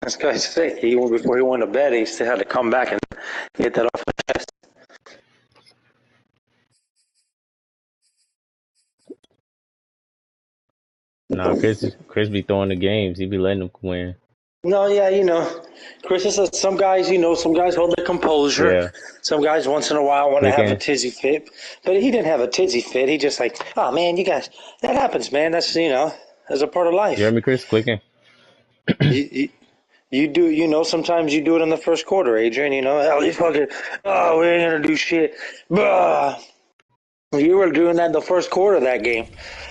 This guy's sick. Before he went to bed, he still had to come back and get that off his chest. Nah, Chris be throwing the games. He be letting them win. No, yeah, Chris is some guys, some guys hold their composure. Yeah, Some guys once in a while want to have a clicking. tizzy fit, but he didn't have a tizzy fit. He just like, oh man, you guys, that happens, man. That's as a part of You hear life. me, Chris? Clicking. You, you, you do, sometimes you do it in the first quarter, Adrian. Hell, you fucking, oh, we ain't gonna do shit. Bah. You were doing that in the first quarter of that game.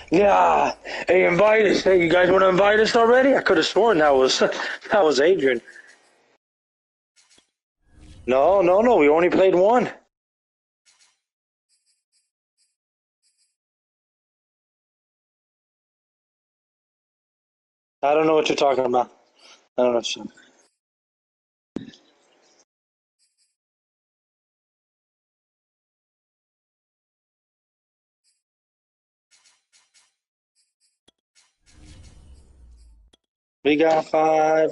Yeah, hey, invite us. Hey, you guys want to invite us already? I could have sworn that was that was Adrian. No, no, no. We only played one. I don't know what you're talking about. I don't know. What you're... We got five.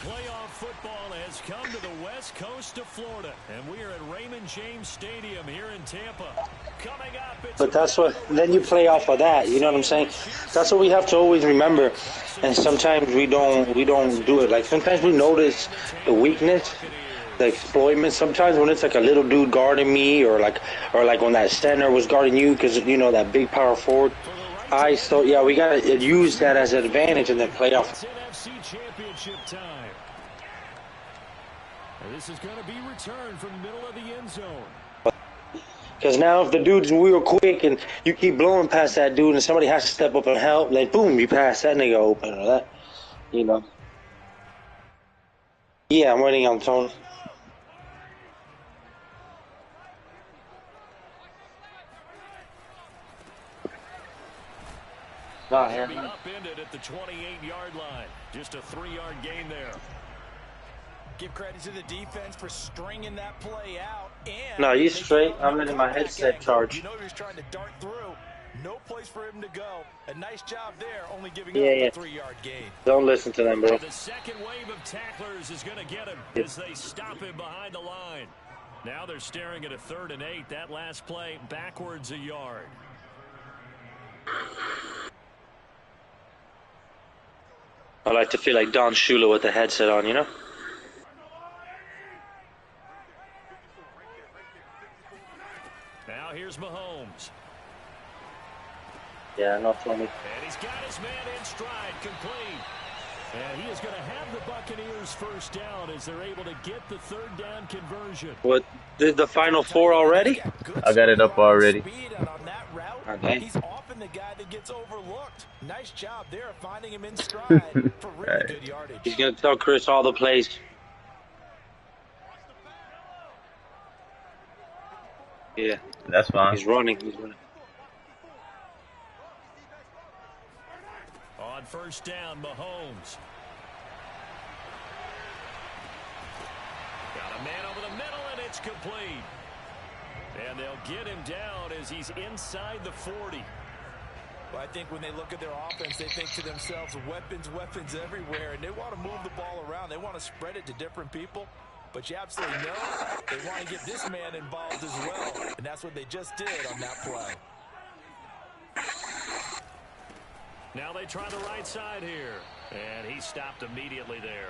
Playoff football has come to the west coast of Florida, and we are at Raymond James Stadium here in Tampa. Coming up, But that's what. Then you play off of that. You know what I'm saying? That's what we have to always remember. And sometimes we don't do it. Like sometimes we notice the weakness, the exploitment. Sometimes when it's like a little dude guarding me, or like when that center was guarding you, because that big power forward. Yeah, we gotta use that as an advantage and then play off. NFC Championship time. And this is going to be returned from the middle of the end zone. Because now if the dude's real quick and you keep blowing past that dude and somebody has to step up and help, then boom, you pass that nigga open or that, Yeah, I'm waiting on Tony. Not here. Upended at the 28-yard line. Just a 3-yard gain there. Give credit to the defense for stringing that play out. And no, he's straight. I'm letting my headset charge. You know he was trying to dart through. No place for him to go. A nice job there, only giving Yeah. up a 3-yard gain. Don't listen to them, bro. The second wave of tacklers is going to get him as they stop him behind the line. Now they're staring at a 3rd and 8. That last play backwards a yard. I like to feel like Don Shula with the headset on, Now here's Mahomes. Yeah, no, Tony. And he's got his man in stride, complete. And he is going to have the Buccaneers first down as they're able to get the 3rd down conversion. What, did the final 4 already? I got it up already. Okay. He's often the guy that gets overlooked. Nice job there finding him in stride for really good yardage. He's going to tell Chris all the plays. Yeah. That's fine. He's running. On first down, Mahomes. Got a man over the middle, and it's complete. And they'll get him down as he's inside the 40. Well, I think when they look at their offense, they think to themselves, weapons everywhere, and they want to move the ball around. They want to spread it to different people. But you absolutely know they want to get this man involved as well, and that's what they just did on that play. Now they try the right side here, and he stopped immediately there.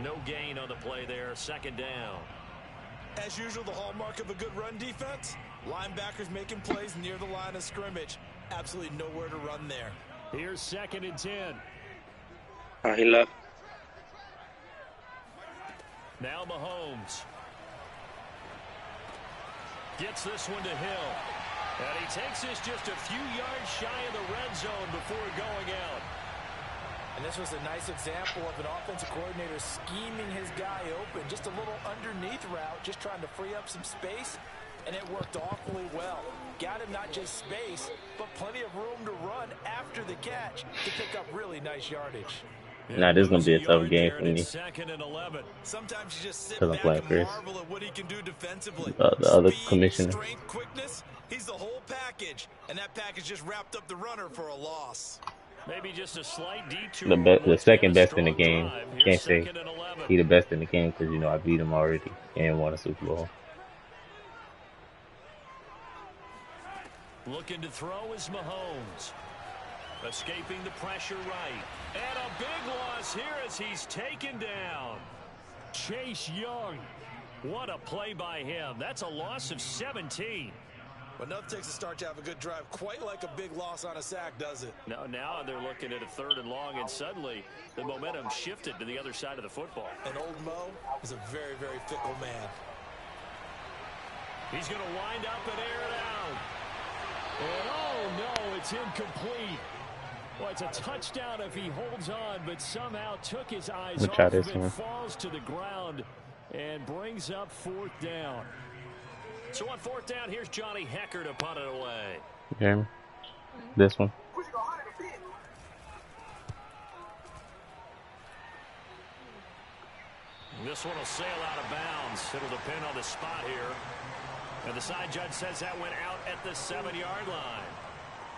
No gain on the play there, 2nd down. As usual, the hallmark of a good run defense, linebackers making plays near the line of scrimmage. Absolutely nowhere to run there. Here's 2nd and 10. He left. Now Mahomes. Gets this one to Hill. And he takes this just a few yards shy of the red zone before going out. And this was a nice example of an offensive coordinator scheming his guy open. Just a little underneath route, just trying to free up some space. And it worked awfully well. Got him not just space, but plenty of room to run after the catch to pick up really nice yardage. Nah, this is gonna be a tough game for me Second and 11. Sometimes you just sit because I'm back playing and Chris, marvel at what he can do defensively. the other Speed, commissioner. strength, quickness, he's the whole package. And that package just wrapped up the runner for a loss. Maybe just a slight detour. The Once again, second a best in the strong game. drive. You Here's can't say second and 11. he the best in the game because I beat him already and won a Super Bowl. Looking to throw is Mahomes. Escaping the pressure right. And a big loss here as he's taken down. Chase Young. What a play by him. That's a loss of 17. But enough takes a start to have a good drive. Quite like a big loss on a sack, does it? Now they're looking at a 3rd and long, and suddenly the momentum shifted to the other side of the football. And old Mo is a very, very fickle man. He's going to wind up and air it out. And oh no, it's incomplete. Well, it's a touchdown if he holds on, but somehow took his eyes off of it, falls to the ground, and brings up 4th down. So on 4th down, here's Johnny Hecker to punt it away. Okay. This one. This one will sail out of bounds. It'll depend on the spot here. And the side judge says that went out at the 7-yard line.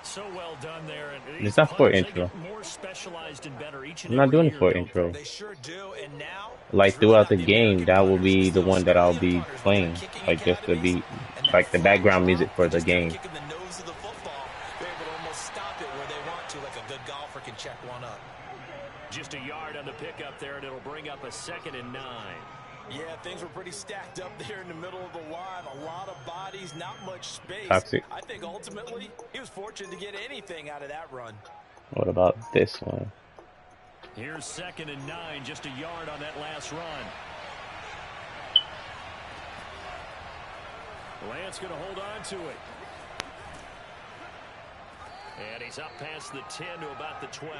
So well done there. And it's not for intro. More specialized and better each and I'm not doing it for year. intro. They sure do. And now, like throughout the game, that will be the one that I'll be playing. Like just to be like the background music for the game. Kicking the nose of the football, they're able to almost stop it where they want to, like a good golfer can check one up. Just a yard on the pickup there, and it'll bring up a 2nd and 9. Yeah, things were pretty stacked up there in the middle of the line. A lot of bodies, not much space. Toxic. I think ultimately he was fortunate to get anything out of that run. What about this one? Here's 2nd and 9, just a yard on that last run. Lance going to hold on to it. And he's up past the 10 to about the 12.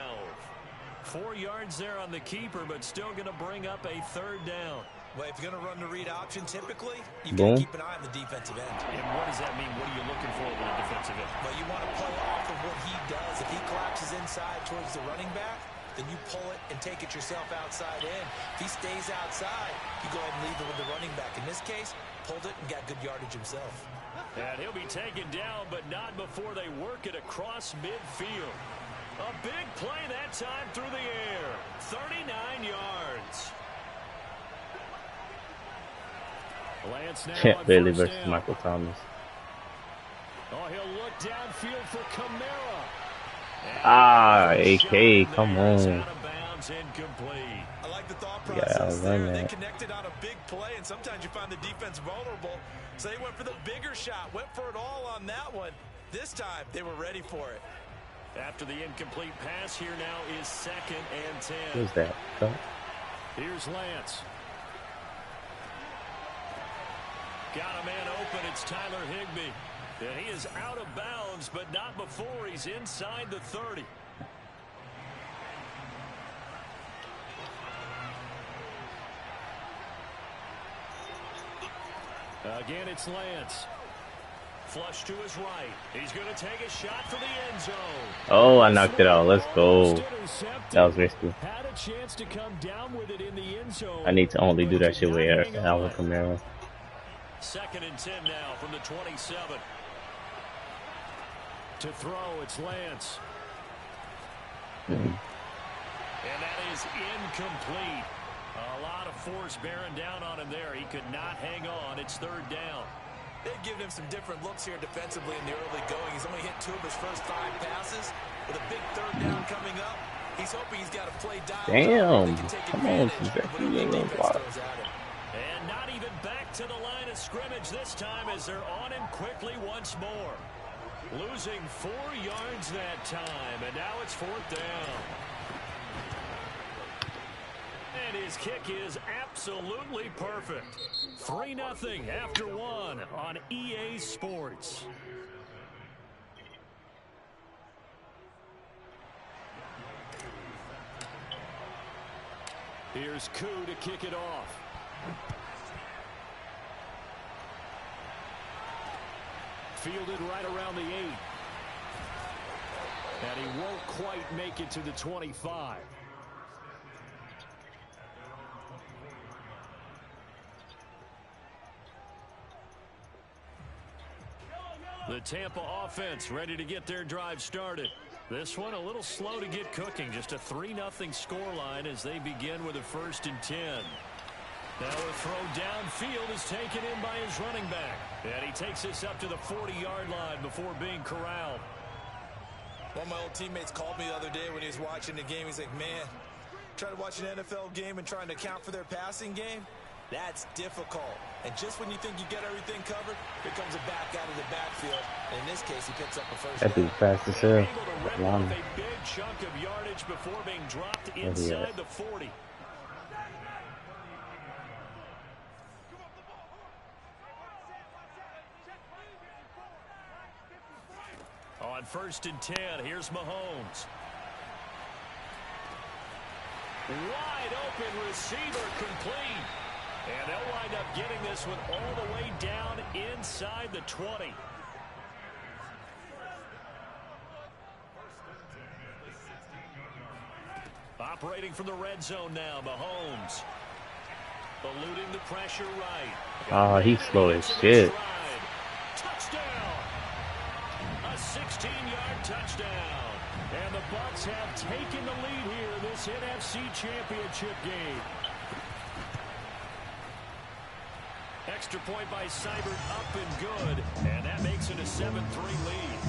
4 yards there on the keeper, but still going to bring up a 3rd down. Well, if you're going to run the read option, typically, you've got to keep an eye on the defensive end. And what does that mean? What are you looking for with a defensive end? Well, you want to play off of what he does. If he collapses inside towards the running back, then you pull it and take it yourself outside in. If he stays outside, you go ahead and leave it with the running back. In this case, pulled it and got good yardage himself. And he'll be taken down, but not before they work it across midfield. A big play that time through the air. 39 yards. Lance now Bailey versus Michael Thomas. Oh, he'll look downfield for Kamara. AK, come on. I like the thought process there. They that. connected on a big play, and sometimes you find the defense vulnerable. So they went for the bigger shot, went for it all on that one. This time, they were ready for it. After the incomplete pass, here now is 2nd and 10. Who's that? Don't. Here's Lance. Got a man open. It's Tyler Higbee. And he is out of bounds, but not before he's inside the 30. Again, it's Lance. Flush to his right. He's going to take a shot for the end zone. Oh, I knocked it out. Let's go. That was risky. Had a chance to come down with it in the end zone. I need to only do that shit with Alvin Kamara. 2nd and 10 now from the 27. To throw, it's Lance. And that is incomplete. A lot of force bearing down on him there. He could not hang on. It's 3rd down. They've given him some different looks here defensively in the early going. He's only hit 2 of his first 5 passes. With a big 3rd down coming up, he's hoping he's got a play dialed. Damn. Come on, and not even back to the line of scrimmage this time as they're on him quickly once more. Losing 4 yards that time, and now it's 4th down. And his kick is absolutely perfect. 3-0 after 1 on EA Sports. Here's Koo to kick it off. Fielded right around the 8. And he won't quite make it to the 25. The Tampa offense ready to get their drive started. This one a little slow to get cooking. Just a 3-0 scoreline as they begin with a 1st and 10. Now a throw downfield is taken in by his running back. And he takes this up to the 40-yard line before being corralled. One of my old teammates called me the other day when he was watching the game. He's like, man, trying to watch an NFL game and trying to account for their passing game? That's difficult. And just when you think you get everything covered, here comes a back out of the backfield. And in this case, he picks up a first down. That dude's fast as hell. A big chunk of yardage before being dropped inside the 40. On 1st and 10, here's Mahomes. Wide open receiver complete. And they'll wind up getting this one all the way down inside the 20. Operating from the red zone now, Mahomes. Eluding the pressure right. Oh, he's slow as shit. Touchdown. A 16-yard touchdown. And the Bucs have taken the lead here in this NFC Championship game. Extra point by Seibert up and good. And that makes it a 7-3 lead.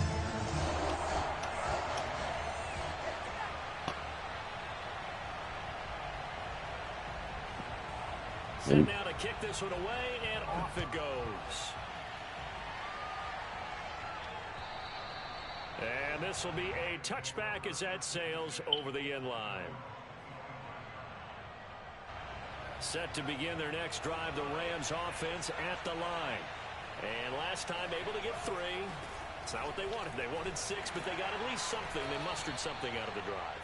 Set now to kick this one away, and off it goes. And this will be a touchback as that sails over the end line. Set to begin their next drive, the Rams offense at the line. And last time able to get 3. It's not what they wanted. They wanted 6, but they got at least something. They mustered something out of the drive.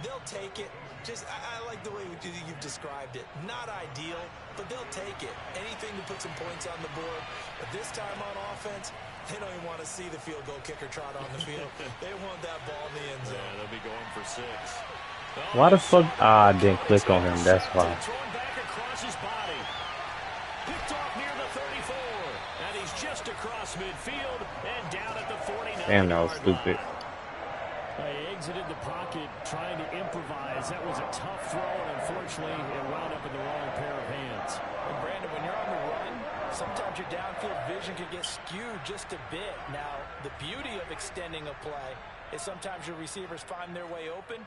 They'll take it. I like the way you've described it. Not ideal, but they'll take it. Anything to put some points on the board. But this time on offense, they don't even want to see the field goal kicker trot on the field. They want that ball in the end zone. Yeah, they'll be going for 6. Why the fuck? I didn't click on him. That's why. Thrown back across his body. Picked off near the 34. And he's just across midfield and down at the 49. Damn, that was stupid. They exited the pocket trying to improvise. That was a tough throw, and unfortunately, it wound up in the wrong pair of hands. And Brandon, when you're on the run, sometimes your downfield vision can get skewed just a bit. Now, the beauty of extending a play is sometimes your receivers find their way open,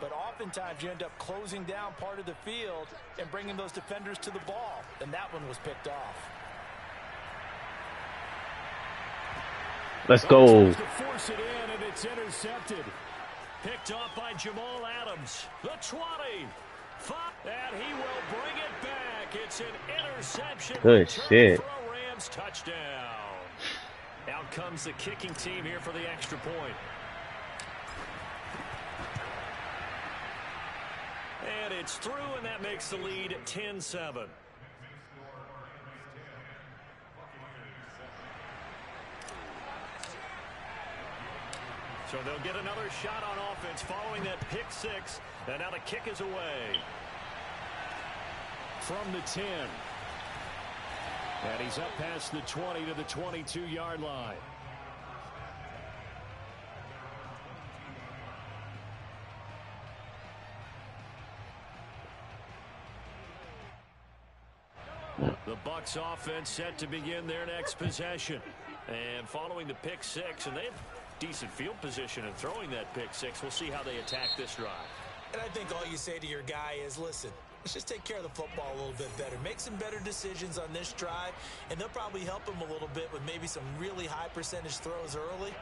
but oftentimes you end up closing down part of the field and bringing those defenders to the ball, and that one was picked off. Let's go. To force it in, and it's intercepted. Picked off by Jamal Adams. The 20. And he will bring it back. It's an interception. Good shit. For a Rams touchdown. Out comes the kicking team here for the extra point. And it's through, and that makes the lead 10-7. So they'll get another shot on offense following that pick 6. And now the kick is away. From the 10. And he's up past the 20 to the 22-yard line. The Bucs offense set to begin their next possession. And following the pick 6, and they have decent field position and throwing that pick 6. We'll see how they attack this drive. And I think all you say to your guy is, listen, let's just take care of the football a little bit better. Make some better decisions on this drive, and they'll probably help him a little bit with maybe some really high percentage throws early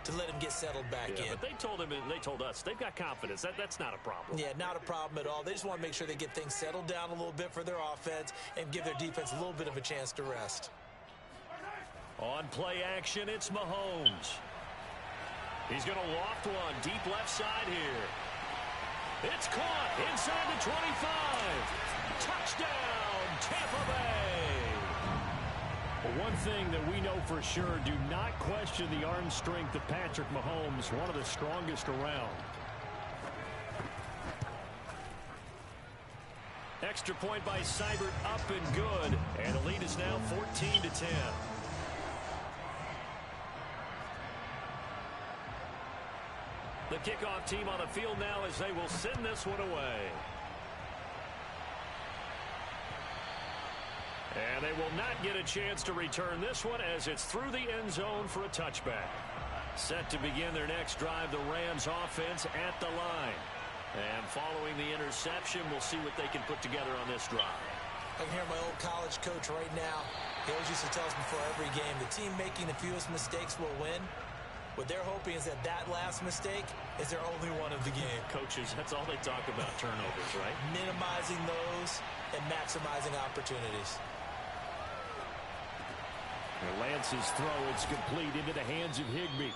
to let him get settled back in. But they told him, and they told us, they've got confidence. That's not a problem. Yeah, not a problem at all. They just want to make sure they get things settled down a little bit for their offense and give their defense a little bit of a chance to rest. On play action, it's Mahomes. He's going to loft one deep left side here. It's caught inside the 25. Touchdown, Tampa Bay. Well, one thing that we know for sure, do not question the arm strength of Patrick Mahomes, one of the strongest around. Extra point by Seibert, up and good. And the lead is now 14-10. kickoff team on the field now as they will send this one away. And they will not get a chance to return this one as it's through the end zone for a touchback. Set to begin their next drive, the Rams offense at the line. And following the interception, we'll see what they can put together on this drive. I can hear my old college coach right now. He always used to tell us before every game, the team making the fewest mistakes will win. What they're hoping is that that last mistake is their only one of the game. Coaches, that's all they talk about, turnovers, right? Minimizing those and maximizing opportunities. And Lance's throw, it's complete into the hands of Higbee.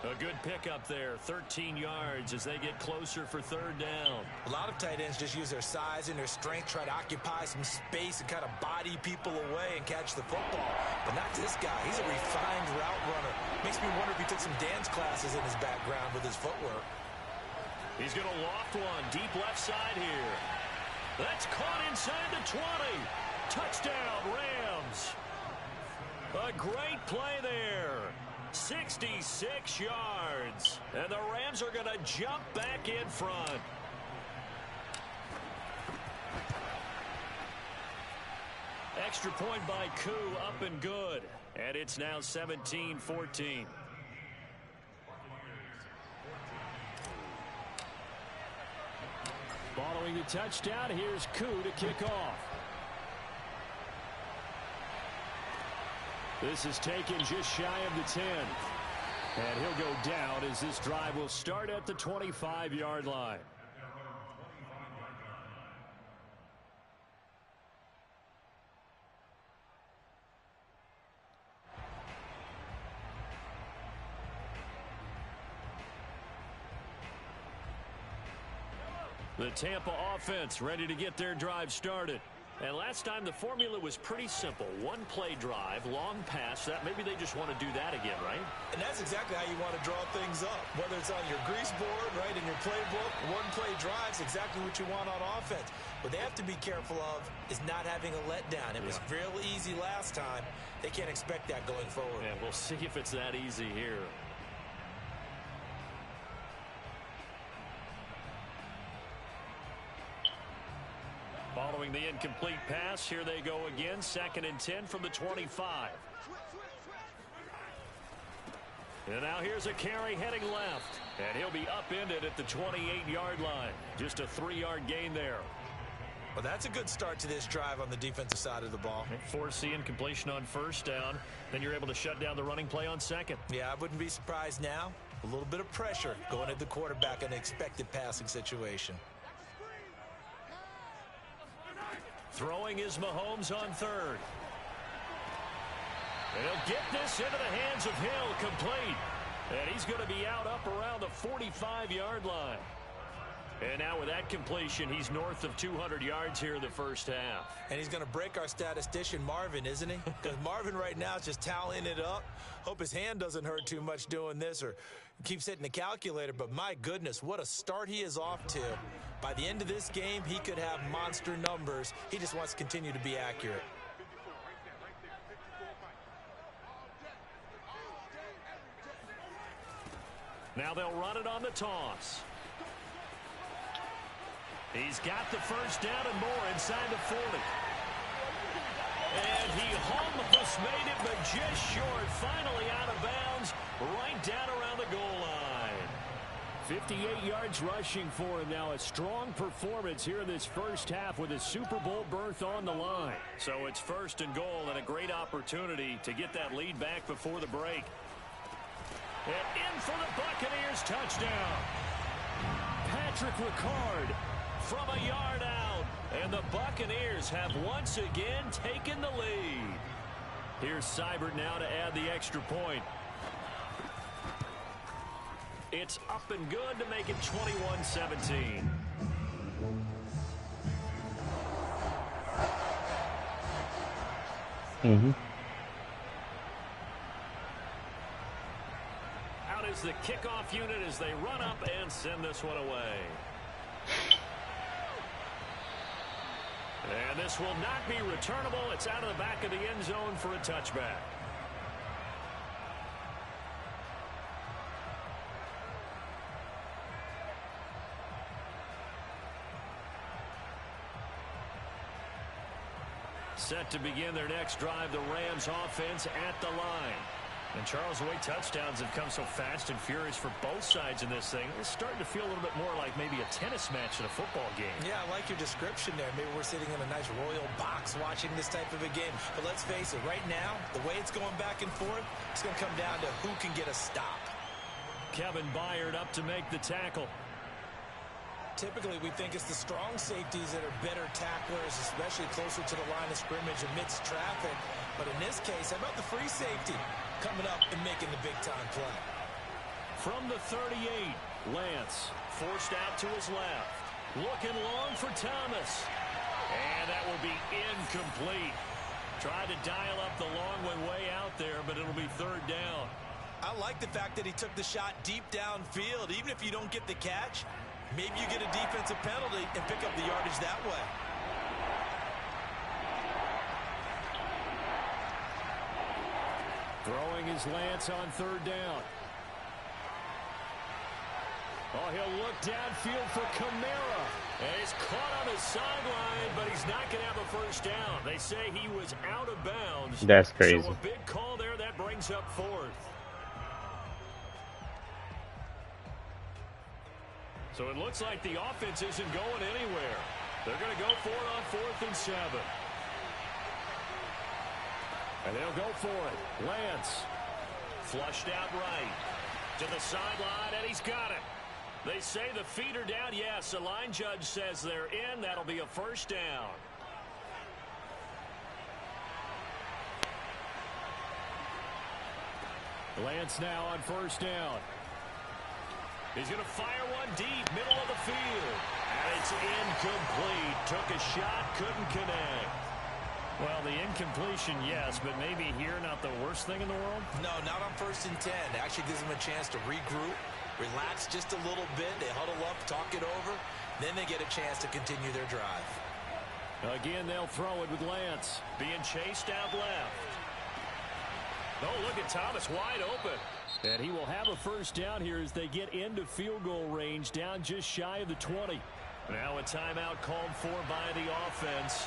A good pickup there, 13 yards as they get closer for third down. A lot of tight ends just use their size and their strength, try to occupy some space and kind of body people away and catch the football. But not this guy. He's a refined route runner. Makes me wonder if he took some dance classes in his background with his footwork. He's going to loft one deep left side here. That's caught inside the 20. Touchdown, Rams. A great play there. 66 yards. And the Rams are going to jump back in front. Extra point by Koo, up and good. And it's now 17-14. Following the touchdown, here's Koo to kick off. This is taken just shy of the 10. And he'll go down as this drive will start at the 25-yard line. The Tampa offense ready to get their drive started. And last time the formula was pretty simple. One play drive, long pass. That maybe they just want to do that again, right? And that's exactly how you want to draw things up. Whether it's on your grease board, right, in your playbook, one play drive's exactly what you want on offense. What they have to be careful of is not having a letdown. It was real easy last time. They can't expect that going forward. Yeah, we'll see if it's that easy here. Following the incomplete pass, here they go again. 2nd and 10 from the 25. And now here's a carry heading left. And he'll be upended at the 28-yard line. Just a 3-yard gain there. Well, that's a good start to this drive on the defensive side of the ball. Force the incompletion on first down. Then you're able to shut down the running play on second. Yeah, I wouldn't be surprised now. A little bit of pressure going at the quarterback in an expected passing situation. Throwing is Mahomes on third. And he'll get this into the hands of Hill, complete. And he's going to be out up around the 45-yard line. And now with that completion, he's north of 200 yards here in the first half. And he's going to break our statistician Marvin, isn't he? Because Marvin right now is just tallying it up. Hope his hand doesn't hurt too much doing this or keeps hitting the calculator. But my goodness, what a start he is off to. By the end of this game, he could have monster numbers. He just wants to continue to be accurate. Now they'll run it on the toss. He's got the first down and more inside the 40. And he almost made it, but just short. Finally out of bounds, right down around the goal line. 58 yards rushing for him now. A strong performance here in this first half with his Super Bowl berth on the line. So it's 1st and goal and a great opportunity to get that lead back before the break. And in for the Buccaneers touchdown. Patrick Ricard from a yard out. And the Buccaneers have once again taken the lead. Here's Seibert now to add the extra point. It's up and good to make it 21-17. Out is the kickoff unit as they run up and send this one away. And this will not be returnable. It's out of the back of the end zone for a touchback. Set to begin their next drive, the Rams offense at the line. And Charles, the way touchdowns have come so fast and furious for both sides in this thing, it's starting to feel a little bit more like maybe a tennis match in a football game. Yeah, I like your description there. Maybe we're sitting in a nice royal box watching this type of a game. But let's face it, right now, the way it's going back and forth, it's going to come down to who can get a stop. Kevin Byard up to make the tackle. Typically, we think it's the strong safeties that are better tacklers, especially closer to the line of scrimmage amidst traffic. But in this case, how about the free safety coming up and making the big-time play? From the 38, Lance forced out to his left. Looking long for Thomas. And that will be incomplete. Tried to dial up the long one way out there, but it'll be third down. I like the fact that he took the shot deep downfield. Even if you don't get the catch, maybe you get a defensive penalty and pick up the yardage that way. Throwing his Lance on third down. Oh, he'll look downfield for Kamara. And he's caught on his sideline, but he's not going to have a first down. They say he was out of bounds. That's crazy. So a big call there that brings up fourth. So it looks like the offense isn't going anywhere. They're going to go for it on 4th and 7. And they'll go for it. Lance flushed out right to the sideline, and he's got it. They say the feet are down. Yes, the line judge says they're in. That'll be a first down. Lance now on first down. He's going to fire one deep, middle of the field. And it's incomplete. Took a shot, couldn't connect. Well, the incompletion, yes, but maybe here not the worst thing in the world? No, not on 1st and 10. It actually gives them a chance to regroup, relax just a little bit. They huddle up, talk it over. Then they get a chance to continue their drive. Again, they'll throw it with Lance. Being chased out left. Oh, look at Thomas wide open. And he will have a first down here as they get into field goal range, down just shy of the 20. Now a timeout called for by the offense,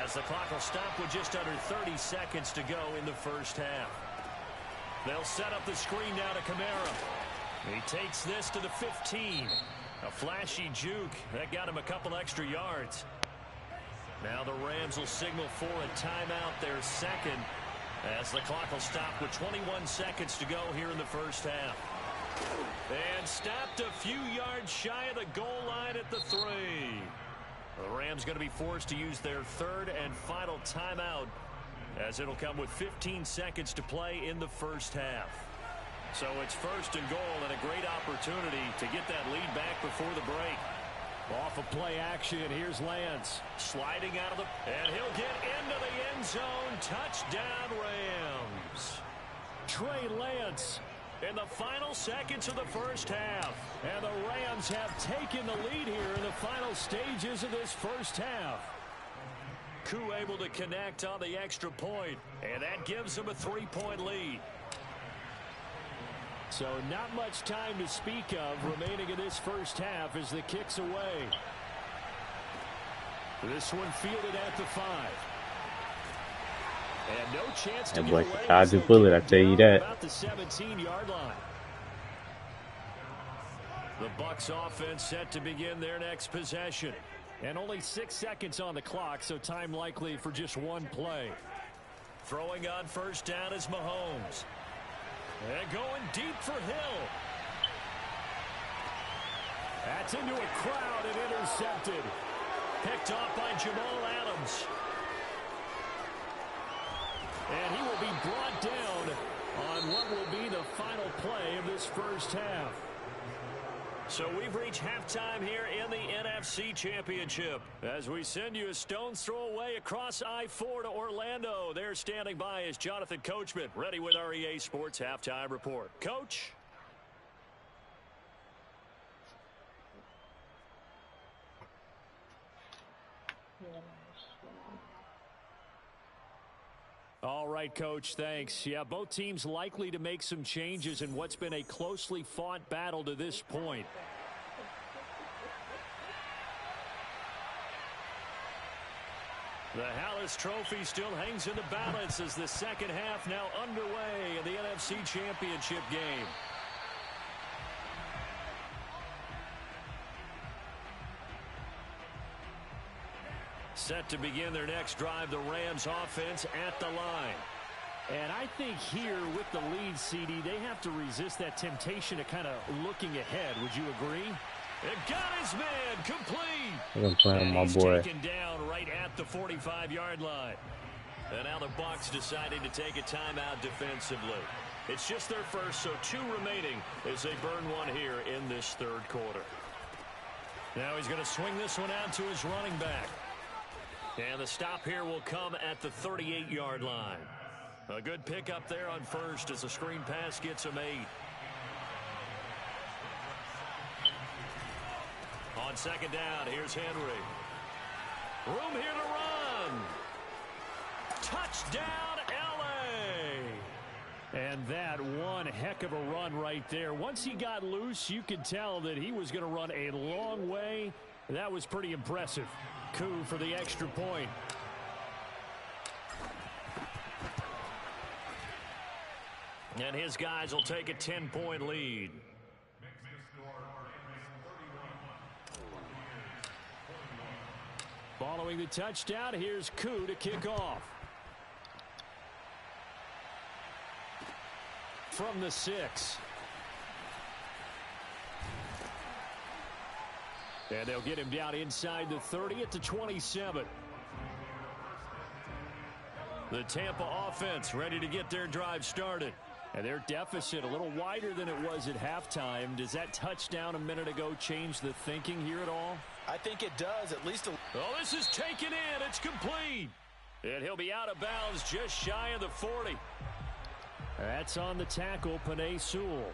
as the clock will stop with just under 30 seconds to go in the first half. They'll set up the screen now to Kamara. He takes this to the 15. A flashy juke. That got him a couple extra yards. Now the Rams will signal for a timeout, their second, as the clock will stop with 21 seconds to go here in the first half. And stopped a few yards shy of the goal line at the 3. The Rams going to be forced to use their third and final timeout, as it'll come with 15 seconds to play in the first half. So it's first and goal, and a great opportunity to get that lead back before the break. Off of play action, here's Lance. Sliding out of the... And he'll get into the end zone. Touchdown, Rams. Trey Lance in the final seconds of the first half. And the Rams have taken the lead here in the final stages of this first half. Koo able to connect on the extra point, and that gives them a 3-point lead. So not much time to speak of remaining in this first half as the kick's away. This one fielded at the 5. And no chance to get away. I do bullet, I tell you that. About the 17-yard line. The Bucs offense set to begin their next possession. And only 6 seconds on the clock, so time likely for just one play. Throwing on first down is Mahomes. And going deep for Hill. That's into a crowd and intercepted. Picked off by Jamal Adams. And he will be brought down on what will be the final play of this first half. So we've reached halftime here in the NFC Championship as we send you a stone's throw away across I-4 to Orlando. There standing by is Jonathan Coachman, ready with our EA Sports Halftime Report. Coach? All right, Coach, thanks. Yeah, both teams likely to make some changes in what's been a closely fought battle to this point. The Hallis Trophy still hangs in the balance as the second half now underway in the NFC Championship game. Set to begin their next drive, the Rams offense at the line. And I think here with the lead, CD, they have to resist that temptation of kind of looking ahead. Would you agree? It got his man complete. I'm playing my boy. Taken down right at the 45-yard line. And now the Bucs deciding to take a timeout defensively. It's just their first, so 2 remaining as they burn one here in this third quarter. Now he's going to swing this one out to his running back. And the stop here will come at the 38-yard line. A good pickup there on first as the screen pass gets him 8. On second down, here's Henry. Room here to run. Touchdown, L.A. And that one heck of a run right there. Once he got loose, you could tell that he was going to run a long way. That was pretty impressive. Coup for the extra point. And his guys will take a 10-point lead. Following the touchdown, here's Coup to kick off. From the 6. And they'll get him down inside the 30 at the 27. The Tampa offense ready to get their drive started. And their deficit a little wider than it was at halftime. Does that touchdown a minute ago change the thinking here at all? I think it does, at least a... Oh, this is taken in. It's complete. And he'll be out of bounds just shy of the 40. That's on the tackle, Penei Sewell.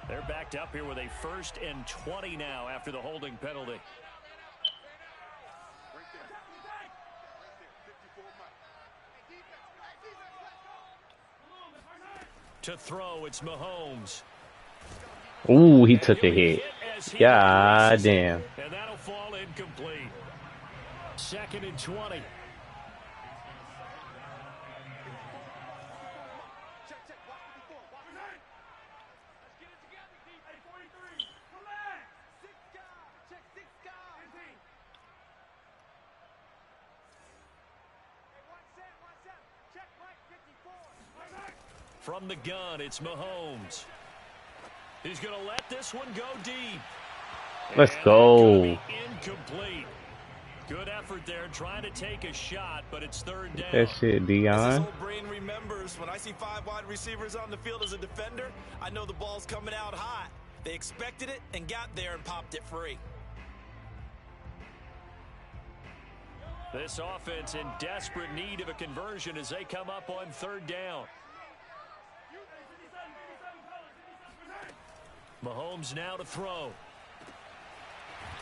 They're backed up here with a 1st and 20 now after the holding penalty. To throw, it's Mahomes. Ooh, he took a hit. God damn. And that'll fall incomplete. 2nd and 20. From the gun, it's Mahomes. He's going to let this one go deep. Let's go. Incomplete. Good effort there, trying to take a shot, but it's 3rd down. That shit, Dion. This old brain remembers when I see 5 wide receivers on the field as a defender, I know the ball's coming out hot. They expected it and got there and popped it free. This offense in desperate need of a conversion as they come up on 3rd down. Mahomes now to throw.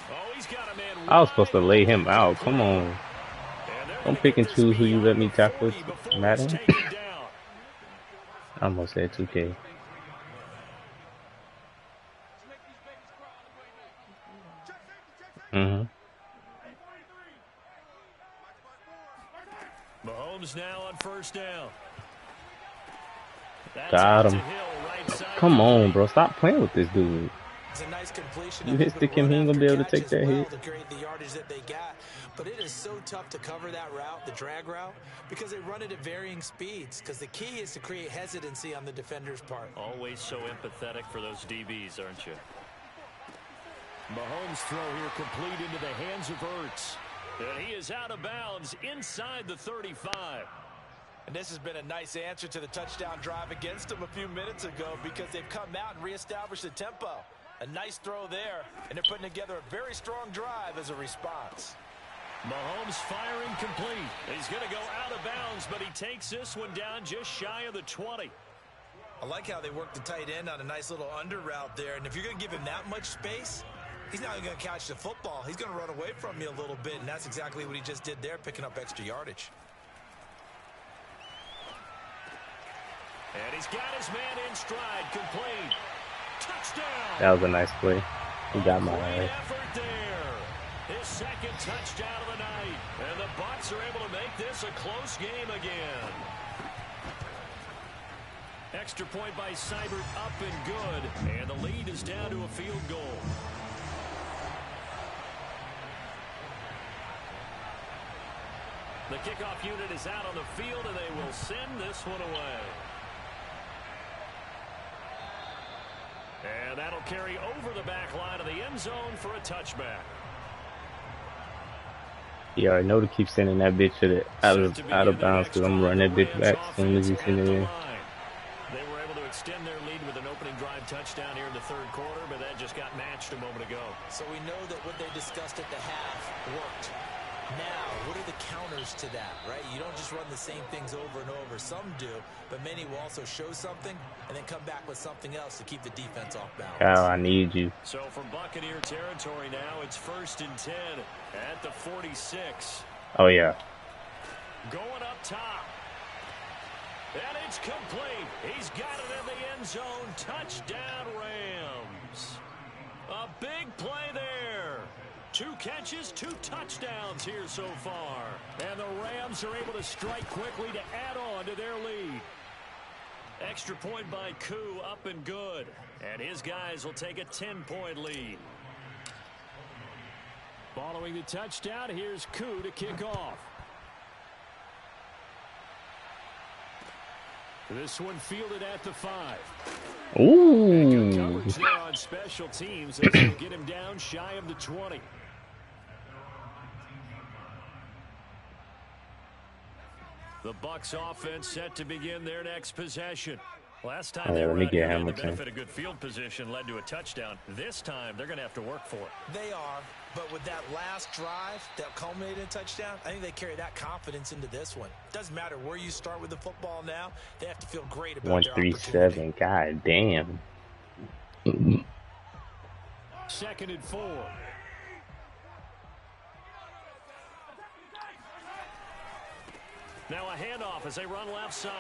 Oh, he's got a man. I was supposed to lay him out. Come on. Don't pick and choose who you let me tackle. Madden. I almost said 2K. Mahomes now on 1st down. Got him. Come on, bro. Stop playing with this dude. It's a nice completion. You hit stick him, he ain't gonna be able to take that hit. The yardage that they got, but it is so tough to cover that route, the drag route, because they run it at varying speeds. Because the key is to create hesitancy on the defender's part. Always so empathetic for those DBs, aren't you? Mahomes' throw here complete into the hands of Ertz. And he is out of bounds inside the 35. And this has been a nice answer to the touchdown drive against them a few minutes ago because they've come out and reestablished the tempo. A nice throw there, and they're putting together a very strong drive as a response. Mahomes firing complete. He's going to go out of bounds, but he takes this one down just shy of the 20. I like how they work the tight end on a nice little under route there, and if you're going to give him that much space, he's not going to catch the football. He's going to run away from you a little bit, and that's exactly what he just did there, picking up extra yardage. And he's got his man in stride, complete. Touchdown. That was a nice play. He got my ass. Effort there. His second touchdown of the night. And the Bucs are able to make this a close game again. Extra point by Seibert, up and good. And the lead is down to a field goal. The kickoff unit is out on the field, and they will send this one away. And that'll carry over the back line of the end zone for a touchback. Yeah, I know to keep sending that bitch to the out of bounds because I'm running that bitch back as soon as he sends it in. They were able to extend their lead with an opening drive touchdown here in the third quarter, but that just got matched a moment ago. So we know that what they discussed at the half worked. Now, what are the counters to that, right? You don't just run the same things over and over. Some do, but many will also show something and then come back with something else to keep the defense off balance. Kyle, I need you. So from Buccaneer territory now, it's 1st and 10 at the 46. Oh, yeah. Going up top. And it's complete. He's got it in the end zone. Touchdown, Rams. A big play there. 2 catches, 2 touchdowns here so far. And the Rams are able to strike quickly to add on to their lead. Extra point by Koo, up and good. And his guys will take a 10-point lead. Following the touchdown, here's Koo to kick off. This one fielded at the 5. Ooh. And good coverage there on special teams as they get him down shy of the 20. The Bucs offense set to begin their next possession. Last time they were out here, the benefit of good field position led to a touchdown. This time, they're going to have to work for it. They are, but with that last drive that culminated in a touchdown, I think they carry that confidence into this one. Doesn't matter where you start with the football now. They have to feel great about their opportunity. 137, god damn. 2nd and 4. Now a handoff as they run left side.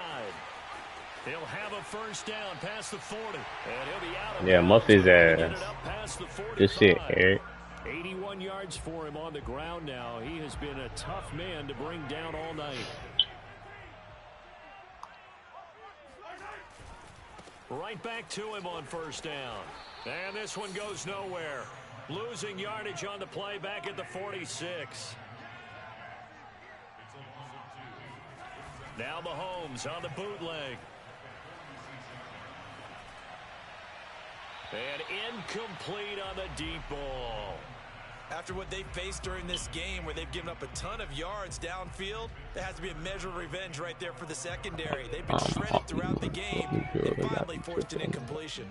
He'll have a first down past the 40. And he'll be out of yeah, muff his ass. Good shit, Eric. 81 yards for him on the ground now. He has been a tough man to bring down all night. Right back to him on first down. And this one goes nowhere. Losing yardage on the play back at the 46. Now Mahomes on the bootleg. And incomplete on the deep ball. After what they've faced during this game where they've given up a ton of yards downfield, there has to be a measure of revenge right there for the secondary. They've been shredded throughout the game and finally forced an incompletion.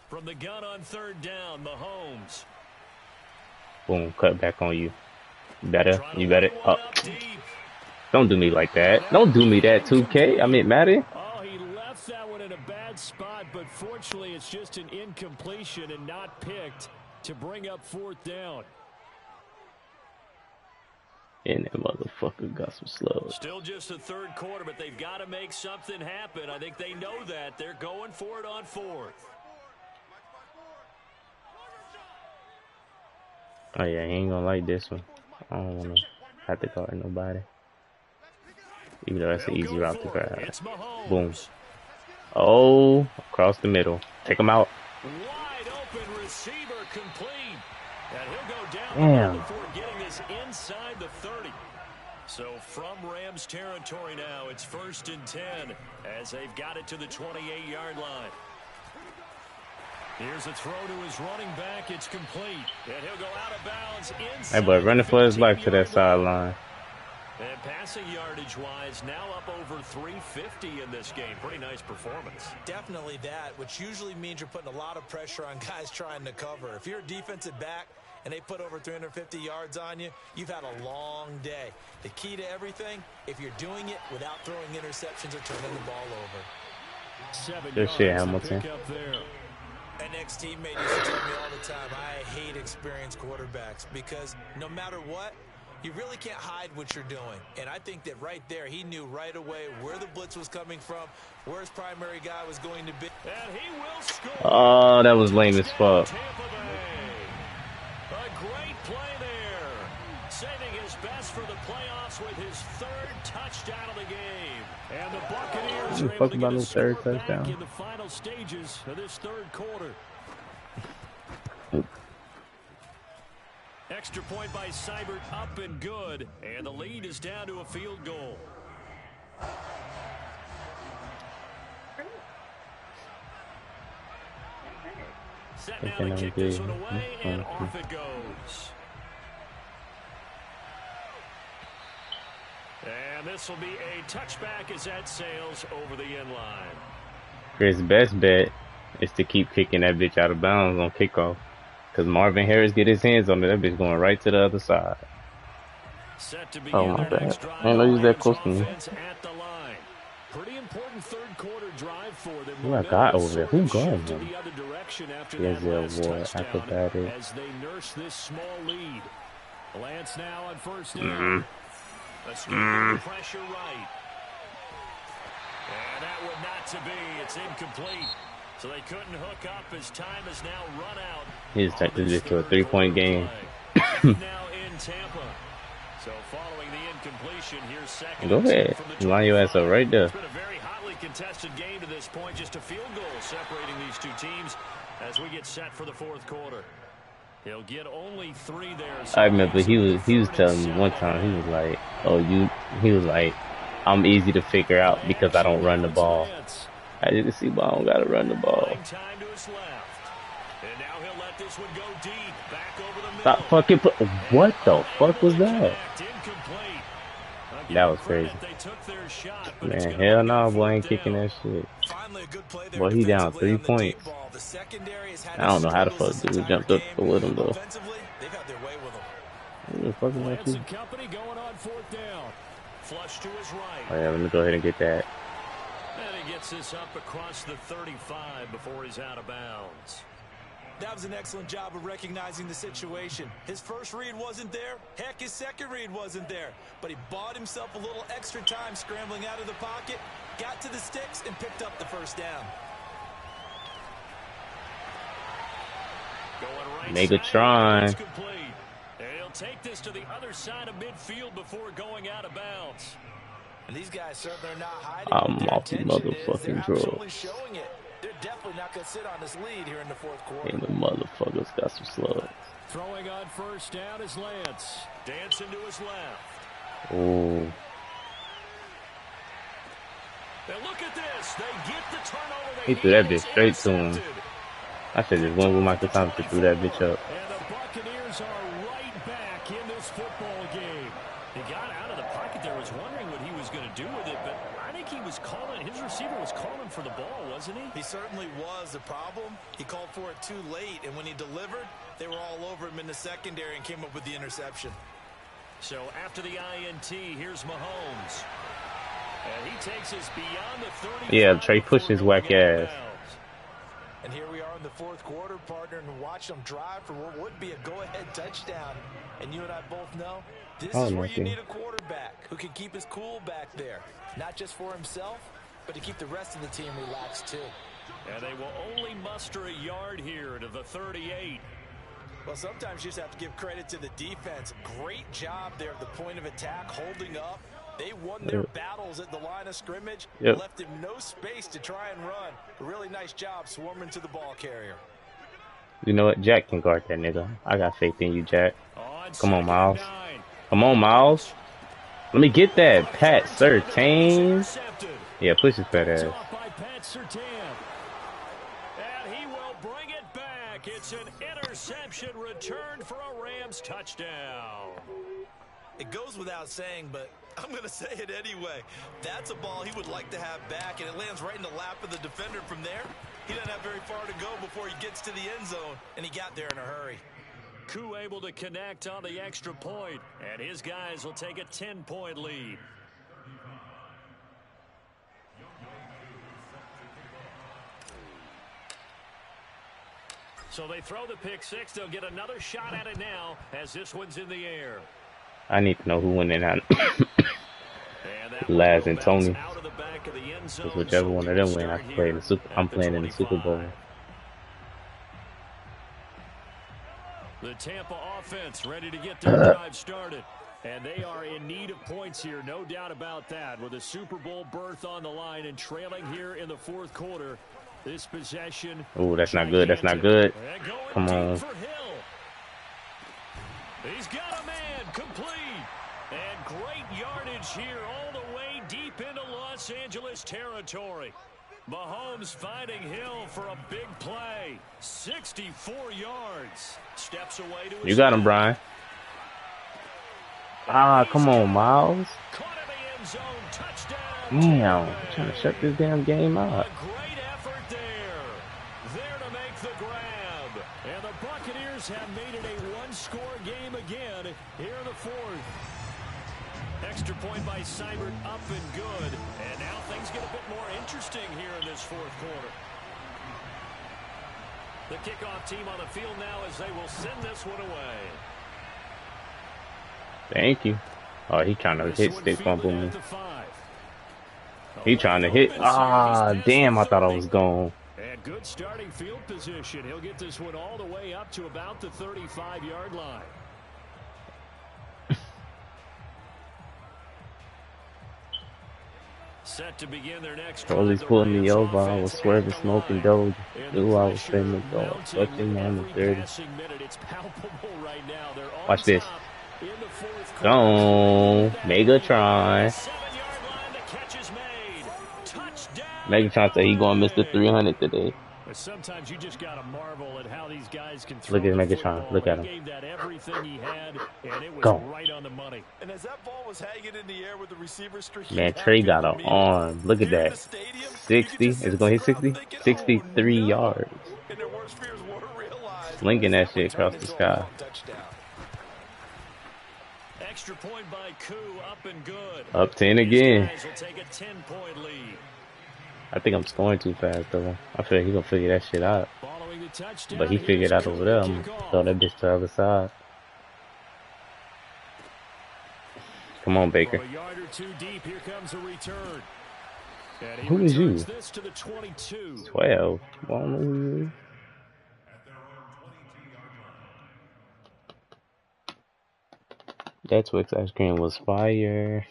From the gun on 3rd down, Mahomes. Boom, cut back on you. You better. Oh. Don't do me like that. Don't do me that, 2K. I mean, Madden. Oh, he left that one in a bad spot, but fortunately it's just an incompletion and not picked to bring up 4th down. And that motherfucker got some slugs. Still just the 3rd quarter, but they've got to make something happen. I think they know that. They're going for it on 4th. Oh yeah, he ain't gonna like this one. I don't wanna have to guard nobody. Even though that's an easy route to grab. Boom. Oh, across the middle. Take him out. Wide open receiver complete. And he'll go down before getting this inside the 30. So from Rams territory now, it's 1st and 10 as they've got it to the 28-yard line. Here's a throw to his running back. It's complete. And he'll go out of bounds inside. Hey, boy, running for his life to that sideline. And passing yardage-wise, now up over 350 in this game. Pretty nice performance. Definitely that, which usually means you're putting a lot of pressure on guys trying to cover. If you're a defensive back and they put over 350 yards on you, you've had a long day. The key to everything, if you're doing it without throwing interceptions or turning the ball over. 7 Good shit, Hamilton. An ex-teammate used to tell me all the time, I hate experienced quarterbacks because no matter what, You really can't hide what you're doing. And I think that right there, he knew right away where the blitz was coming from, where his primary guy was going to be. And he will score. Oh, that was lame as fuck. A great play there. Saving his best for the playoffs with his third touchdown of the game. And the Buccaneers are able to get a score back in the final stages of this third quarter. Extra point by Seibert, up and good. And the lead is down to a field goal. Set now to kick this one away, and off it goes. And this will be a touchback as that sails over the end line. His best bet is to keep kicking that bitch out of bounds on kickoff. Because Marvin Harris get his hands on it, that bitch going right to the other side. Oh my bad. I didn't know you was that close to me. Pretty important third quarter drive for them. Who I got over there? Who going to him? the other direction after Yes, that last touchdown acrobatic. as they nurse this small lead. Lance now on first down. Escaping the pressure right. And that would not to be. It's incomplete. So they couldn't hook up as time has now run out. He's taking this to a 3-point game. Now in Tampa. So following the incompletion, here's second. Go ahead. Line your ass up right there. It's been a very hotly contested game to this point. Just a field goal separating these two teams as we get set for the fourth quarter. He'll get only 3 there. I remember he was telling me one time, he was like, I'm easy to figure out because I don't run the ball. I didn't see why I don't gotta run the ball. Stop fucking what the fuck was that? That was crazy. Man, hell no, boy, ain't kicking that shit. Boy, he down 3 points. I don't know how the fuck dude jumped up with him though. Who the fuck is that dude? Oh yeah, let me go ahead and get that. And he gets this up across the 35 before he's out of bounds. That was an excellent job of recognizing the situation. His first read wasn't there. Heck, his second read wasn't there. But he bought himself a little extra time scrambling out of the pocket, got to the sticks, and picked up the first down. Megatron. He'll take this to the other side of midfield before going out of bounds. And these guys certainly are not hiding. I'm off the motherfucking drugs. Showing it. They're definitely not going to sit on this lead here in the fourth quarter. And the motherfuckers got some slugs. Throwing on first down is Lance. Dancing to his left. Oh. And look at this. They get the turnover. He threw that bitch straight to him. I should just went with Michael Thompson to threw that bitch up. And the Buccaneers are right back in this football game. He got out of the pocket there, was wondering what he was going to do with it, but I think he was calling, his receiver was calling for the ball, wasn't he? He certainly was. The problem, he called for it too late, and when he delivered, they were all over him in the secondary and came up with the interception. So after the INT, here's Mahomes. And he takes us beyond the 30. Yeah, Trey pushed his whack ass. And here we are in the fourth quarter, partner, and watch them drive for what would be a go-ahead touchdown. And you and I both know this is where you need a quarterback who can keep his cool back there. Not just for himself, but to keep the rest of the team relaxed too. And they will only muster a yard here to the 38. Well, sometimes you just have to give credit to the defense. Great job there at the point of attack, holding up. They won their battles at the line of scrimmage, left him no space to try and run. A really nice job swarming to the ball carrier. You know what? Jack can guard that nigga. I got faith in you, Jack. Come on, Miles. Come on, Miles. Let me get that. Pat Surtain. Yeah, push his fat ass. And he will bring it back. It's an interception return for a Rams touchdown. It goes without saying, but I'm going to say it anyway. That's a ball he would like to have back, and it lands right in the lap of the defender from there. He doesn't have very far to go before he gets to the end zone, and he got there in a hurry. Koo able to connect on the extra point, and his guys will take a 10-point lead. So they throw the pick six. They'll get another shot at it now as this one's in the air. I need to know who went in on Laz and Tony. Because whichever one of them win, I can play in the Super. I'm playing in the Super Bowl. The Tampa offense ready to get their drive started. And they are in need of points here, no doubt about that. With a Super Bowl berth on the line and trailing here in the fourth quarter, this possession. Oh, that's not good. That's not good. Come on. He's got a man complete. And great yardage here all the way deep into Los Angeles territory. Mahomes finding Hill for a big play. 64 yards. Steps away to his You got him, Brian. Ah, come on, Miles. Damn, I'm trying to shut this damn game up. A great effort there. There to make the grab. And the Buccaneers have made it a one-score game again here in the fourth. Extra point by Seibert, up and good. And now things get a bit more interesting here in this fourth quarter. The kickoff team on the field now as they will send this one away. Thank you. Oh, he trying to hit stick fumble me. He trying to hit. Ah, damn, I thought I was gone. And good starting field position. He'll get this one all the way up to about the 35-yard line. Set to begin their next drive. He's pulling me over. I was swerving, smoking doge. Knew I was finna go. Touching on the 30. Watch this. Gone. Megatron. Megatron said he gonna miss the 300 today. Sometimes you just gotta marvel at how these guys can look at Megatron. Look at him. Gave that everything he had, and it was Go. right on the money. And as that ball was hanging in the air with the receiver streak, man, Trey got an arm. Look at that. 60. Is it gonna hit 60? 63 yards. Slinging that shit across the sky. Extra point by Koo, up and good. Up 10 again. Will take a 10-point lead. I think I'm scoring too fast though. I feel like he gonna figure that shit out. But he figured out over there. I'm gonna throw that bitch to the other side. Come on, Baker. A yard or two deep, here comes a return. Who is you? This to the 22. 12. I don't know who you is. That Twix ice cream was fire.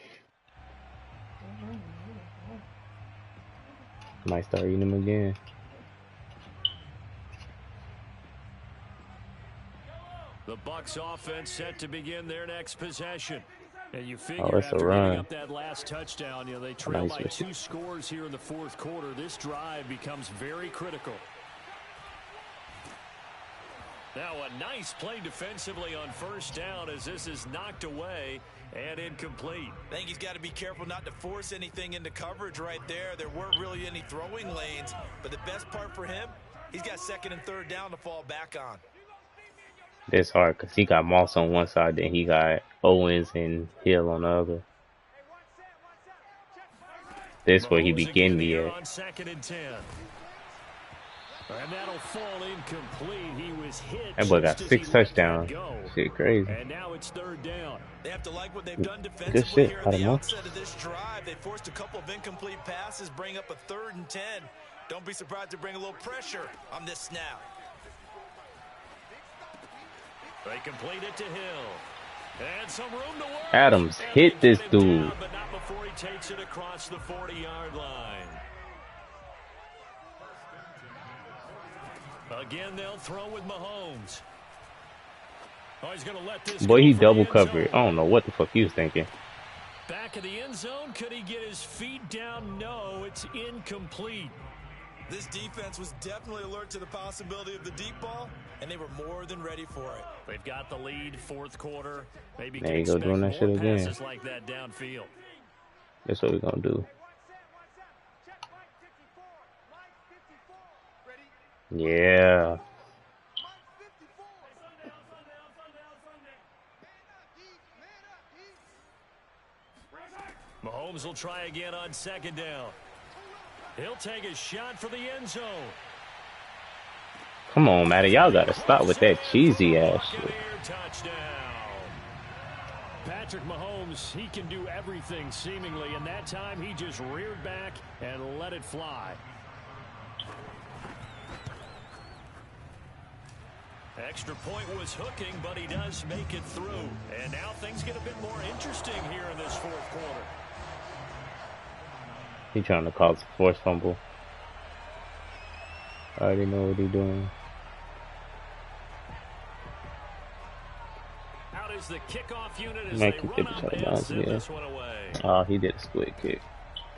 Might start eating them again. The Bucs offense set to begin their next possession. And you figure it's a after run. giving up that last touchdown, you know, they trail by 2 scores here in the fourth quarter. This drive becomes very critical. Now a nice play defensively on first down as this is knocked away and incomplete. I think he's got to be careful not to force anything into coverage right there. There weren't really any throwing lanes, but the best part for him, he's got second and third down to fall back on. It's hard because he got Moss on one side, then he got Owens and Hill on the other. This where he be getting me at. On second and 10. And that'll fall incomplete. He was hit. That boy got 6 touchdowns. Shit crazy. And now it's third down. They have to like what they've done defensively here at the outset of this drive. They forced a couple of incomplete passes, bring up a 3rd and 10. Don't be surprised to bring a little pressure on this snap. They complete it to Hill. And some room to work. Adams hit this dude. But not before he takes it across the 40-yard line. Again, they'll throw with Mahomes. Oh, he's going to let this boy, he double covered. I don't know what the fuck he was thinking. Back in the end zone. Could he get his feet down? No, it's incomplete. This defense was definitely alert to the possibility of the deep ball, and they were more than ready for it. They've got the lead, fourth quarter. Maybe there you go, doing that shit again. Like that downfield. That's what we're going to do. Yeah. Mahomes will try again on second down. He'll take a shot for the end zone. Come on, Matty. Y'all got to stop with that cheesy ass shit. Patrick Mahomes, he can do everything seemingly, and that time he just reared back and let it fly. Extra point was hooking, but he does make it through. And now things get a bit more interesting here in this fourth quarter. He trying to cause a forced fumble. I already know what he's doing. Out is the kickoff unit as Make they him run take up the and shot send this one away. Oh, he did a split kick.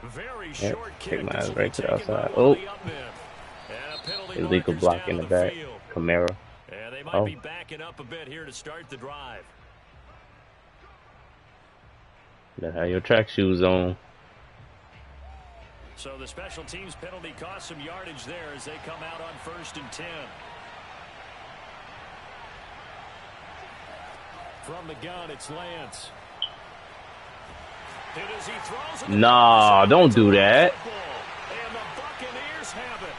Very Yep, short kick kick. my This ass will right be to the taken by outside. one Oh, of the up men. And a penalty illegal markers block down in to the back. field. Camaro. And they might Oh. be backing up a bit here to start the drive. Better have your track shoes on. So the special teams penalty cost some yardage there as they come out on 1st and 10. From the gun, it's Lance. Hit as he throws it. Nah, don't do that. And the Buccaneers have it.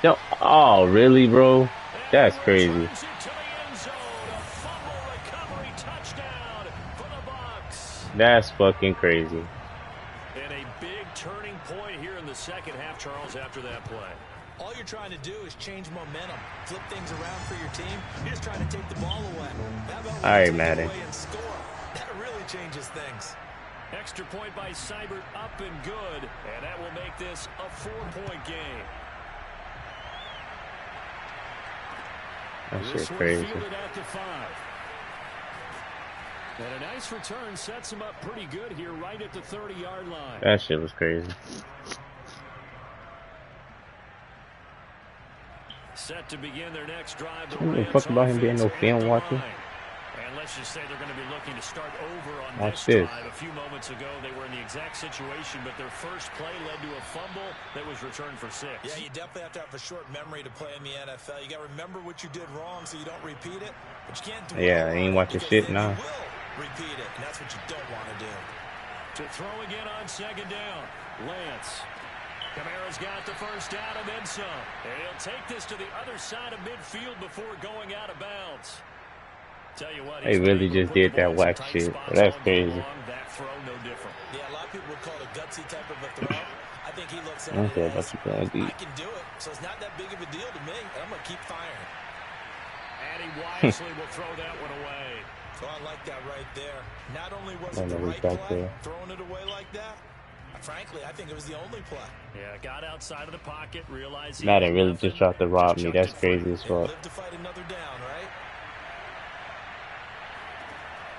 Don't, oh, really, bro? That's crazy. Returns it to the end zone. A fumble recovery touchdown for the Bucs. That's fucking crazy. And a big turning point here in the second half, Charles, after that play. All you're trying to do is change momentum, flip things around for your team. You're just trying to take the ball away. How about All right, take it Madden. away and score? That really changes things. Extra point by Seibert, up and good, and that will make this a 4-point game. That shit This one crazy. fielded at the 5. And a nice return sets him up pretty good here right at the 30-yard line. That shit was crazy. Set to begin their next drive. Don't give a fuck about him being no film watcher. And let's just say they're going to be looking to start over on Watch this this. drive. A few moments ago, they were in the exact situation, but their first play led to a fumble that was returned for 6. Yeah, you definitely have to have a short memory to play in the NFL. You got to remember what you did wrong so you don't repeat it. But you can't do it. Yeah, I ain't watching shit now. You will repeat it, and that's what you don't want to do. To throw again on 2nd down, Lance. Kamara's got the first down and then some. And he'll take this to the other side of midfield before going out of bounds. Tell you what, They really just did that whack shit. That's crazy. That throw, no different. Yeah, a lot of people would call it a gutsy type of a throw. I think he looks at I don't it care as, about you playing I deep. can do it, so it's not that big of a deal to me. I'm going to keep firing. And he wisely will throw that one away. So I like that right there. Not only was I it the know he's right back play, there. throwing it away like that, frankly, I think it was the only play. Yeah, got outside of the pocket, realized he Madden had really nothing, just tried to rob just me. chucked That's it free. crazy as And fuck. live to fight another down, right?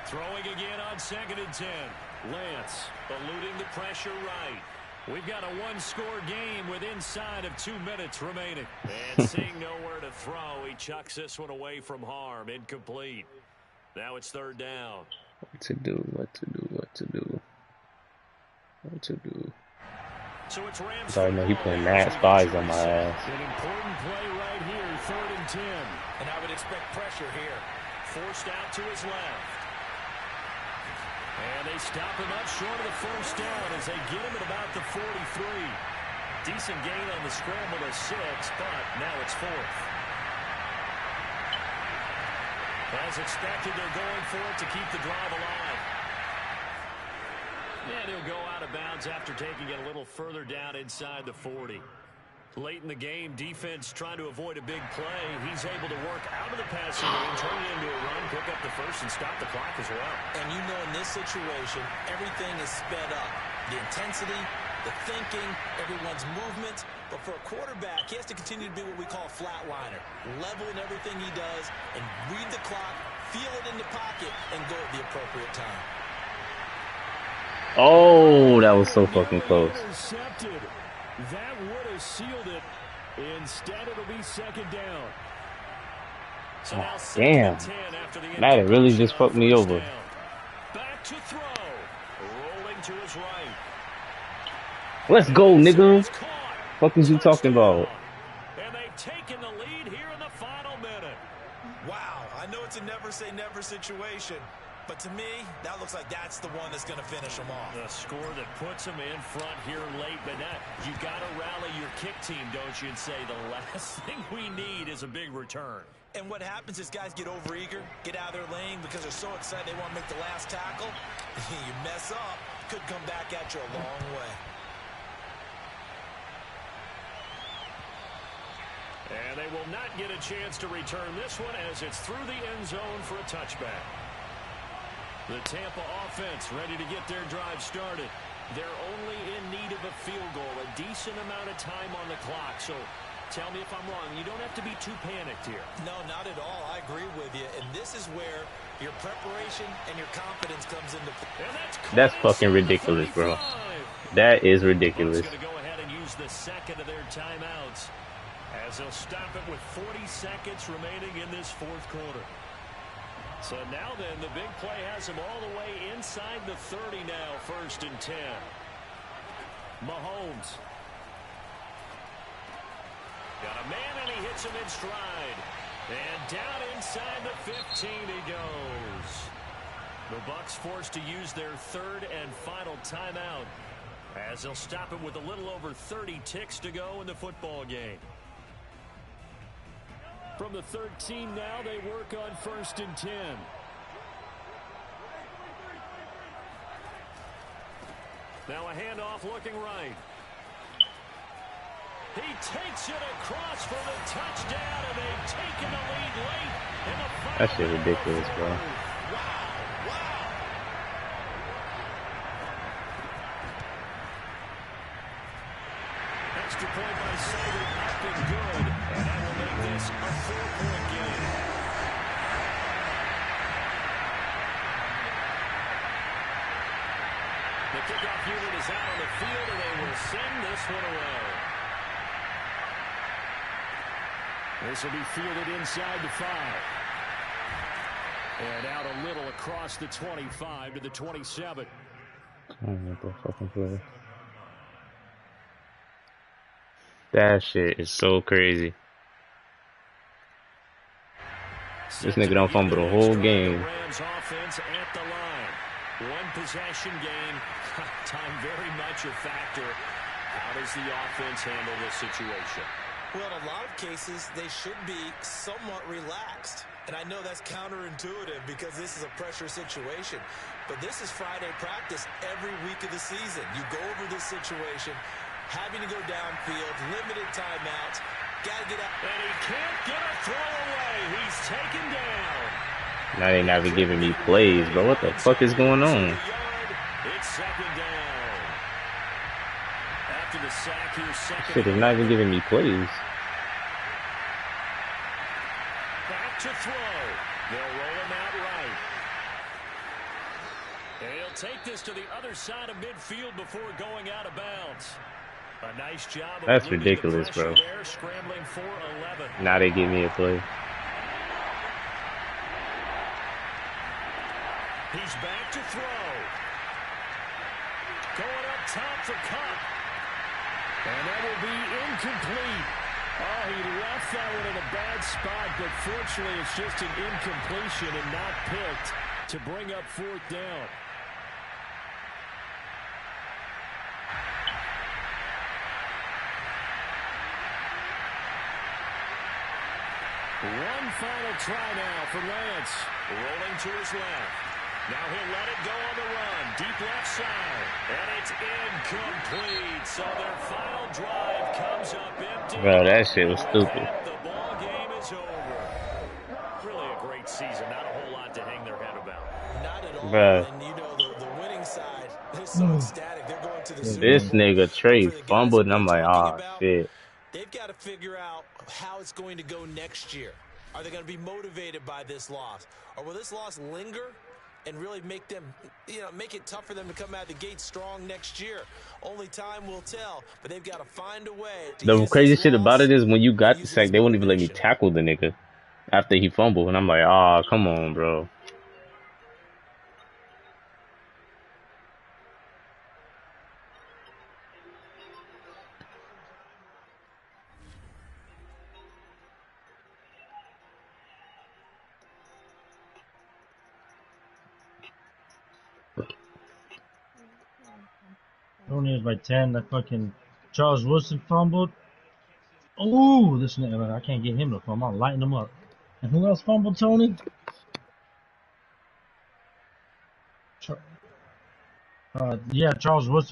Throwing again on 2nd and 10. Lance eluding the pressure right. We've got a one-score game with inside of 2 minutes remaining. And seeing nowhere to throw, he chucks this one away from harm. Incomplete. Now it's 3rd down. What to do, what to do, what to do. What to do. So it's Rams. I know he playing mad spies on my ass. An important play right here, 3rd and 10. And I would expect pressure here. Forced out to his left. And they stop him up short of the first down as they get him at about the 43. Decent gain on the scramble to 6, but now it's 4th. As expected, they're going for it to keep the drive alive. And he'll go out of bounds after taking it a little further down inside the 40. Late in the game, defense trying to avoid a big play. He's able to work out of the passing game, turn it into a run, pick up the first, and stop the clock as well. And you know in this situation, everything is sped up. The intensity, the thinking, everyone's movements. But for a quarterback, he has to continue to be what we call a flatliner. Level in everything he does and read the clock, feel it in the pocket, and go at the appropriate time. Oh, that was so fucking close. Intercepted. That would have sealed it. Instead, it'll be 2nd down. So now Damn. 2nd and 10 after the Madden really just fucked me first over. down. Back to throw. Rolling to his right. Let's go, nigga. It's caught. Fuck is you talking about? And they've taken the lead here in the final minute. Wow, I know it's a never-say-never situation, but to me, that looks like that's the one that's going to finish them off. The score that puts them in front here late, but now you got to rally your kick team, don't you, and say the last thing we need is a big return. And what happens is guys get overeager, get out of their lane because they're so excited they want to make the last tackle. You mess up, could come back at you a long way. And they will not get a chance to return this one as it's through the end zone for a touchback. The Tampa offense ready to get their drive started. They're only in need of a field goal, a decent amount of time on the clock. So tell me if I'm wrong. You don't have to be too panicked here. No, not at all. I agree with you. And this is where your preparation and your confidence comes into play. That's fucking ridiculous, bro. That is ridiculous. Going to go ahead and use the second of their timeouts as they'll stop it with 40 seconds remaining in this fourth quarter. So now then, the big play has him all the way inside the 30 now, 1st and 10. Mahomes. Got a man, and he hits him in stride. And down inside the 15 he goes. The Bucs forced to use their 3rd and final timeout as they'll stop it with a little over 30 ticks to go in the football game. From the 13 now, they work on 1st and 10. Now a handoff looking right. He takes it across for the touchdown, and they've taken the lead late in the final. That shit ridiculous, bro. Wow. Extra point by Sider, up and good, and that will make this a 4-point game. The kickoff unit is out on the field, and they will send this one away. This will be fielded inside the 5. And out a little across the 25 to the 27. That shit is so crazy. This nigga don't fumble the whole game. Rams offense at the line. One possession game. Time very much a factor. How does the offense handle this situation? Well, in a lot of cases, they should be somewhat relaxed. And I know that's counterintuitive because this is a pressure situation. But this is Friday practice every week of the season. You go over this situation, having to go downfield, limited timeouts, got to get out. And he can't get a throw away. He's taken down. Now they not even giving me plays, bro. What the fuck is going on? It's 2nd down. After the sack here, second. Shit is not even giving me plays. Back to throw. They'll roll him out right. And he'll take this to the other side of midfield before going out of bounds. A nice job. That's ridiculous, bro. There, scrambling for 11. Now they give me a play. He's back to throw. Going up top for Cup. And that will be incomplete. Oh, he left that one in a bad spot, but fortunately it's just an incompletion and not picked to bring up 4th down. One final try now for Lance. Rolling to his left. Now he'll let it go on the run. Deep left side. And it's incomplete. So their final drive comes up empty. Bro, that shit was stupid. The ball game is over. Really a great season. Not a whole lot to hang their head about. Not at all. Bro. And you know, the winning side is so ecstatic. They're going to the Super This Bowl. nigga Trey fumbled, and I'm like, Talking oh about, shit. They've got to figure out how it's going to go next year. Are they going to be motivated by this loss? Or will this loss linger and really make them, make it tough for them to come out the gate strong next year? Only time will tell, but they've got to find a way. The crazy shit about it is when you got the sack, they wouldn't even let me tackle the nigga after he fumbled. And I'm like, oh, come on, bro. Only was by 10. That fucking Charles Wilson fumbled. Ooh, this nigga, I can't get him to fumble. I'm lighting him up. And who else fumbled, Tony? Yeah, Charles Woodson